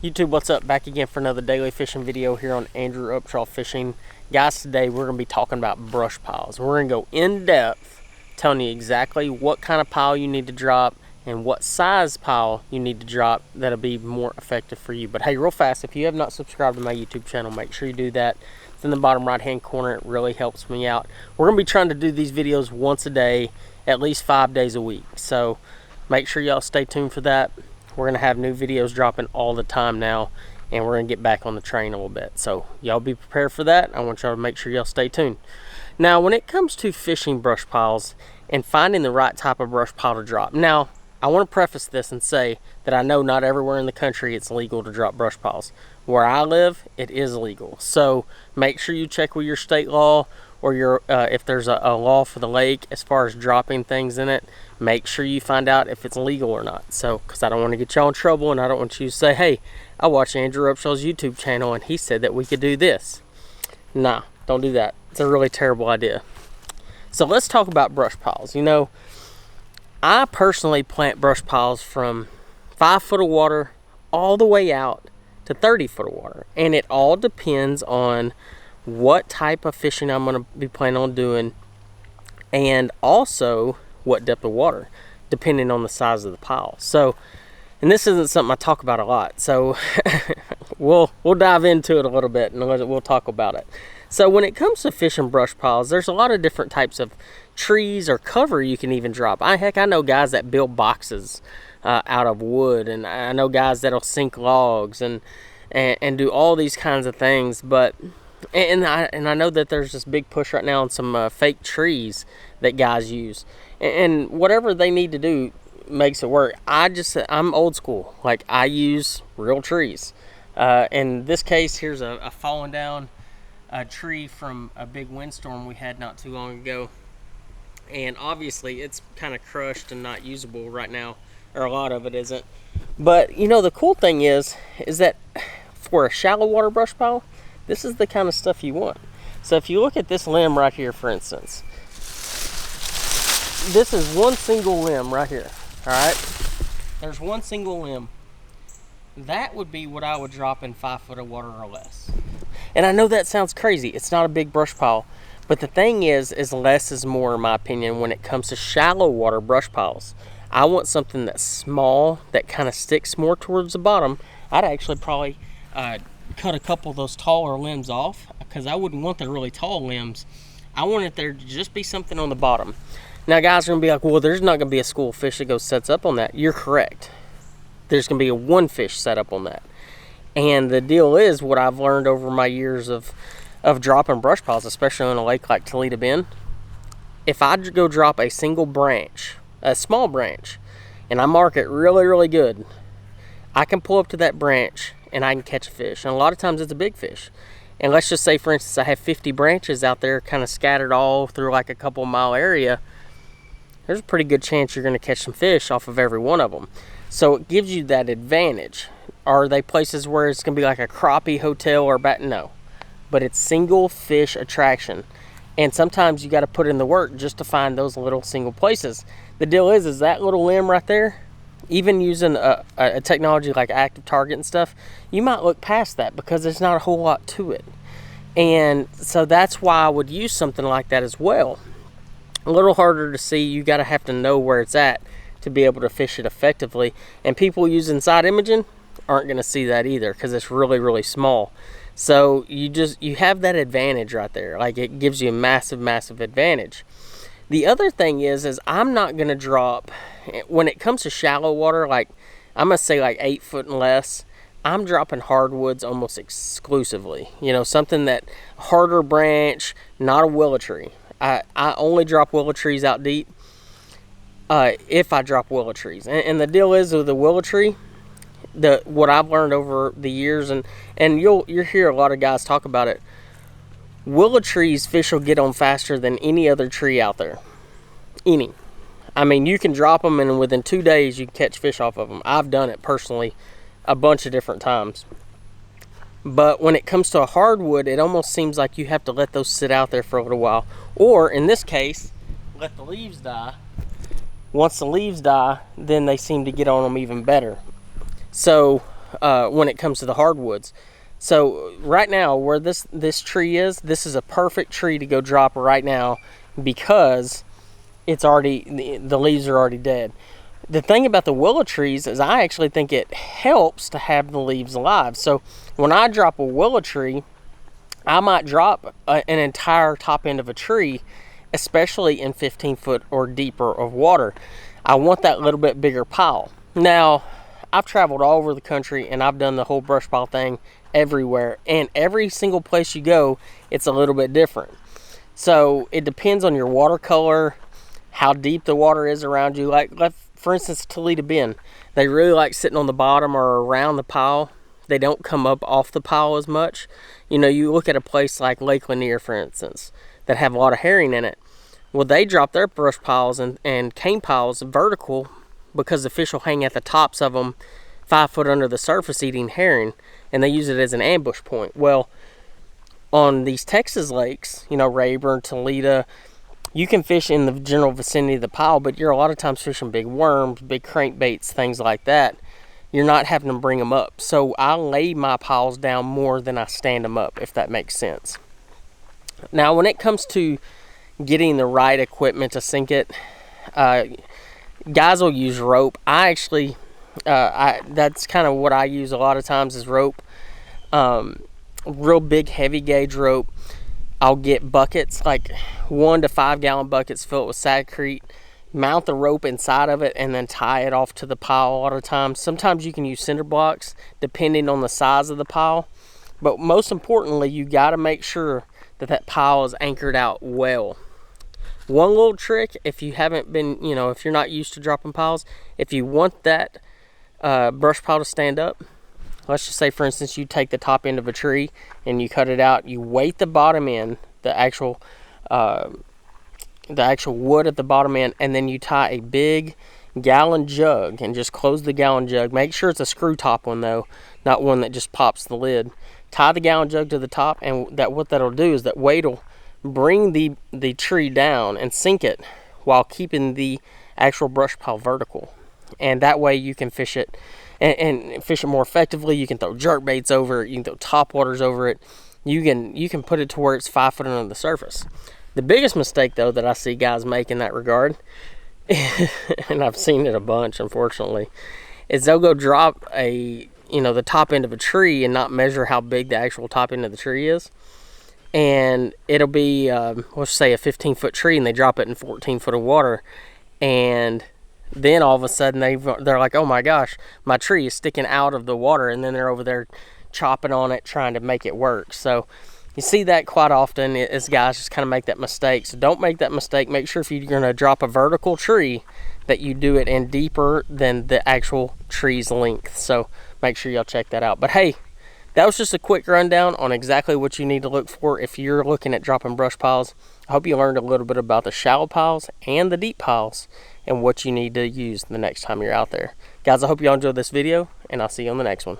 YouTube, what's up? Back again for another daily fishing video here on Andrew Upshaw Fishing. Guys, today we're going to be talking about brush piles. We're going to go in depth, telling you exactly what kind of pile you need to drop and what size pile you need to drop that'll be more effective for you. But hey, real fast, if you have not subscribed to my YouTube channel, make sure you do that. It's in the bottom right hand corner. It really helps me out. We're going to be trying to do these videos once a day, at least 5 days a week. So make sure y'all stay tuned for that. We're going to have new videos dropping all the time now, and we're going to get back on the train a little bit. So y'all be prepared for that. I want y'all to make sure y'all stay tuned. Now, when it comes to fishing brush piles and finding the right type of brush pile to drop. Now, I want to preface this and say that I know not everywhere in the country it's legal to drop brush piles. Where I live, it is legal. So make sure you check with your state law or your if there's a law for the lake as far as dropping things in it. Make sure you find out if it's legal or not. So, because I don't want to get y'all in trouble, and I don't want you to say, hey, I watched Andrew Upshaw's YouTube channel and he said that we could do this. Nah, don't do that. It's a really terrible idea. So let's talk about brush piles. You know, I personally plant brush piles from 5 foot of water all the way out to 30 foot of water. And it all depends on what type of fishing I'm going to be planning on doing, and also what depth of water, depending on the size of the pile. So, and this isn't something I talk about a lot, so we'll dive into it a little bit and we'll talk about it. So when it comes to fishing brush piles, there's a lot of different types of trees or cover you can even drop. I know guys that build boxes out of wood, and I know guys that'll sink logs and do all these kinds of things. But and I know that there's this big push right now on some fake trees that guys use, and whatever they need to do makes it work. I'm old school. Like, I use real trees. In this case, here's a fallen down tree from a big windstorm we had not too long ago, and obviously it's kind of crushed and not usable right now, or a lot of it isn't. But you know, the cool thing is that for a shallow water brush pile, this is the kind of stuff you want. So if you look at this limb right here, for instance, this is one single limb right here. All right, there's one single limb. That would be what I would drop in 5 foot of water or less. And I know that sounds crazy. It's not a big brush pile, but the thing is less is more, in my opinion, when it comes to shallow water brush piles. I want something that's small, that kind of sticks more towards the bottom. I'd actually probably cut a couple of those taller limbs off, because I wouldn't want the really tall limbs. I want it there to just be something on the bottom. Now, guys are going to be like, well, there's not going to be a school of fish that goes sets up on that. You're correct. There's going to be a one fish set up on that. And the deal is, what I've learned over my years of dropping brush piles, especially on a lake like Toledo Bend, if I go drop a single branch, a small branch, and I mark it really, really good, I can pull up to that branch and I can catch a fish. And a lot of times it's a big fish. And let's just say, for instance, I have 50 branches out there kind of scattered all through like a couple mile area. There's a pretty good chance you're going to catch some fish off of every one of them. So it gives you that advantage. Are they places where it's going to be like a crappie hotel or no? But it's single fish attraction. And sometimes you got to put in the work just to find those little single places. The deal is that little limb right there, even using a technology like active target and stuff, you might look past that because there's not a whole lot to it. And so that's why I would use something like that as well. A little harder to see. You got to have to know where it's at to be able to fish it effectively. And people using side imaging aren't going to see that either, because it's really, really small. So you have that advantage right there. Like, it gives you a massive, massive advantage. The other thing is I'm not going to drop, when it comes to shallow water, like I'm going to say like 8 foot and less, I'm dropping hardwoods almost exclusively. You know, something that harder branch, not a willow tree. I only drop willow trees out deep if I drop willow trees. And the deal is with the willow tree, what I've learned over the years, and you'll hear a lot of guys talk about it, willow trees, fish will get on faster than any other tree out there. Any. I mean, you can drop them and within 2 days you can catch fish off of them. I've done it personally a bunch of different times. But when it comes to a hardwood, it almost seems like you have to let those sit out there for a little while. Or in this case, let the leaves die. Once the leaves die, then they seem to get on them even better. So when it comes to the hardwoods. So right now where this tree is, this is a perfect tree to go drop right now because it's already, the leaves are already dead. The thing about the willow trees is I actually think it helps to have the leaves alive. So when I drop a willow tree, I might drop an entire top end of a tree, especially in 15-foot or deeper of water. I want that little bit bigger pile. Now, I've traveled all over the country and I've done the whole brush pile thing everywhere. And every single place you go, it's a little bit different. So it depends on your watercolor, how deep the water is around you. Like for instance, Toledo Bend, they really like sitting on the bottom or around the pile. They don't come up off the pile as much. You know, you look at a place like Lake Lanier, for instance, that have a lot of herring in it. Well, they drop their brush piles and cane piles vertical because the fish will hang at the tops of them 5 foot under the surface eating herring, and they use it as an ambush point. Well, on these Texas lakes, you know, Rayburn, Toledo, you can fish in the general vicinity of the pile, but you're a lot of times fishing big worms, big crankbaits, things like that. You're not having to bring them up. So I lay my piles down more than I stand them up, if that makes sense. Now, when it comes to getting the right equipment to sink it, guys will use rope. I actually, that's kind of what I use a lot of times is rope. Real big heavy gauge rope. I'll get buckets, like 1 to 5 gallon buckets filled with Saccrete, mount the rope inside of it, and then tie it off to the pile a lot of times. Sometimes you can use cinder blocks depending on the size of the pile. But most importantly, you got to make sure that that pile is anchored out well. One little trick, if you haven't been, you know, if you're not used to dropping piles, if you want that brush pile to stand up, let's just say, for instance, you take the top end of a tree and you cut it out. You weight the bottom end, the actual wood at the bottom end, and then you tie a big gallon jug and just close the gallon jug. Make sure it's a screw top one though, not one that just pops the lid. Tie the gallon jug to the top, and what that'll do is that weight will bring the tree down and sink it while keeping the actual brush pile vertical. And that way you can fish it and fish it more effectively. You can throw jerk baits over it. You can throw top waters over it. You can put it to where it's 5 foot under the surface. The biggest mistake though that I see guys make in that regard, and I've seen it a bunch unfortunately, is they'll go drop the top end of a tree and not measure how big the actual top end of the tree is. And it'll be, let's say a 15-foot tree, and they drop it in 14 foot of water. And then all of a sudden they're like, oh my gosh, my tree is sticking out of the water. And then they're over there chopping on it, trying to make it work. So you see that quite often as guys just kind of make that mistake. So don't make that mistake. Make sure if you're going to drop a vertical tree that you do it in deeper than the actual tree's length. So make sure y'all check that out. But hey, that was just a quick rundown on exactly what you need to look for if you're looking at dropping brush piles. I hope you learned a little bit about the shallow piles and the deep piles and what you need to use the next time you're out there. Guys, I hope you all enjoyed this video, and I'll see you on the next one.